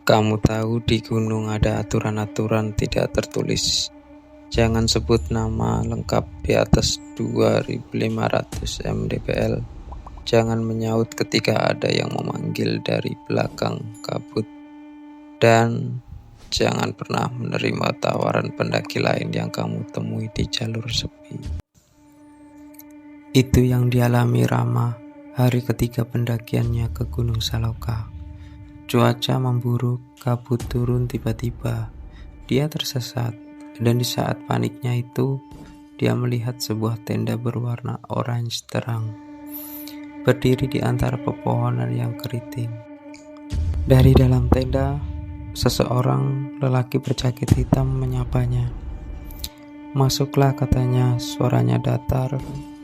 Kamu tahu di gunung ada aturan-aturan tidak tertulis. Jangan sebut nama lengkap di atas 2500 mdpl. Jangan menyaut ketika ada yang memanggil dari belakang kabut. Dan jangan pernah menerima tawaran pendaki lain yang kamu temui di jalur sepi. Itu yang dialami Rama hari ketiga pendakiannya ke Gunung Saloka. Cuaca memburuk, kabut turun tiba-tiba. Dia tersesat, dan di saat paniknya itu, dia melihat sebuah tenda berwarna orange terang, berdiri di antara pepohonan yang keriting. Dari dalam tenda, seseorang lelaki berjaket hitam menyapanya. "Masuklah," katanya, suaranya datar,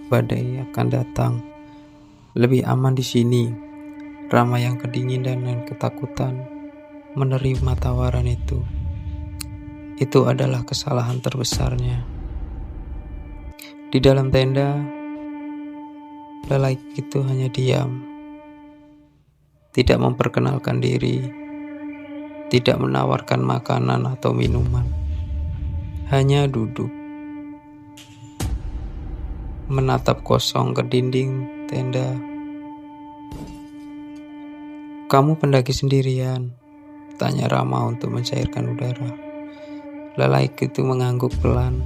"badai akan datang. Lebih aman di sini." Rama yang kedinginan dan ketakutan menerima tawaran itu. Itu adalah kesalahan terbesarnya. Di dalam tenda, lelaki itu hanya diam, tidak memperkenalkan diri, tidak menawarkan makanan atau minuman, hanya duduk, menatap kosong ke dinding tenda. "Kamu pendaki sendirian?" tanya Rama untuk mencairkan udara. Lelaki itu mengangguk pelan.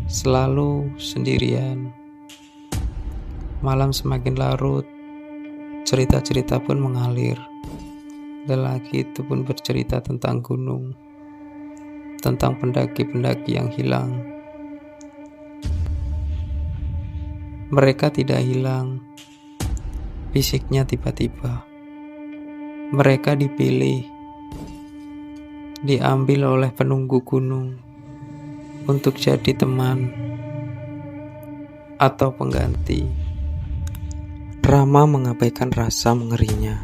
"Selalu sendirian." Malam semakin larut, cerita-cerita pun mengalir. Lelaki itu pun bercerita tentang gunung, tentang pendaki-pendaki yang hilang. Mereka tidak hilang, fisiknya tiba-tiba. Mereka dipilih, diambil oleh penunggu gunung untuk jadi teman atau pengganti. Rama mengabaikan rasa mengerinya.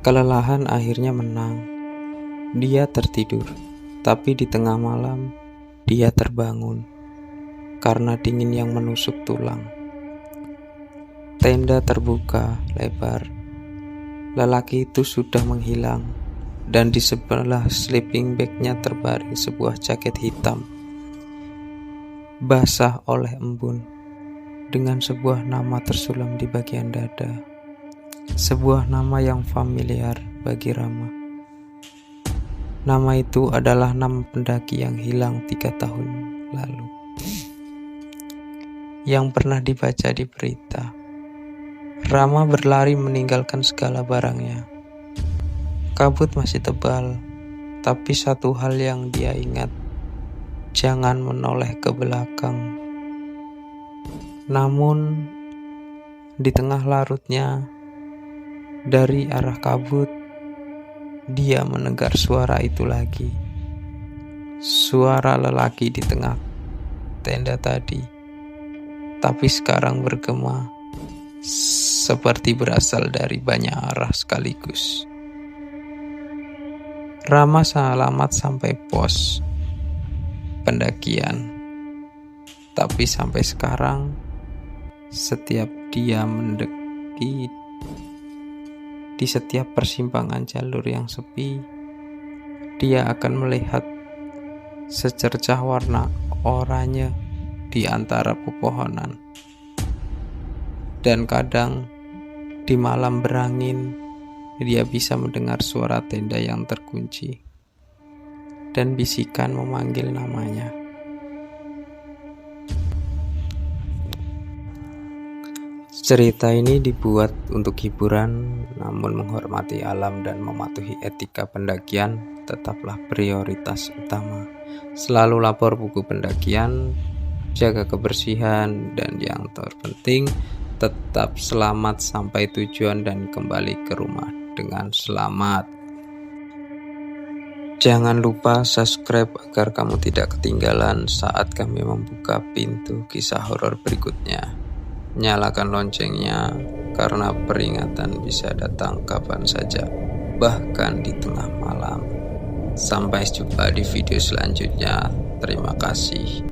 Kelelahan akhirnya menang. Dia tertidur, tapi di tengah malam dia terbangun karena dingin yang menusuk tulang. Tenda terbuka lebar. Lelaki itu sudah menghilang, dan di sebelah sleeping bag-nya terbaring sebuah jaket hitam, basah oleh embun, dengan sebuah nama tersulam di bagian dada. Sebuah nama yang familiar bagi Rama. Nama itu adalah nama pendaki yang hilang 3 tahun lalu, yang pernah dibaca di berita. Rama berlari meninggalkan segala barangnya. Kabut masih tebal, tapi satu hal yang dia ingat, jangan menoleh ke belakang. Namun, di tengah larutnya, dari arah kabut, dia mendengar suara itu lagi. Suara lelaki di tengah tenda tadi, tapi sekarang bergema, seperti berasal dari banyak arah sekaligus. Rama selamat sampai pos pendakian, tapi sampai sekarang, setiap dia mendaki di setiap persimpangan jalur yang sepi, dia akan melihat secercah warna oranye di antara pepohonan. Dan kadang di malam berangin, dia bisa mendengar suara tenda yang terkunci dan bisikan memanggil namanya. Cerita ini dibuat untuk hiburan, namun menghormati alam dan mematuhi etika pendakian tetaplah prioritas utama. Selalu lapor buku pendakian, jaga kebersihan, dan yang terpenting, tetap selamat sampai tujuan dan kembali ke rumah dengan selamat. Jangan lupa subscribe agar kamu tidak ketinggalan saat kami membuka pintu kisah horor berikutnya. Nyalakan loncengnya karena peringatan bisa datang kapan saja, bahkan di tengah malam. Sampai jumpa di video selanjutnya. Terima kasih.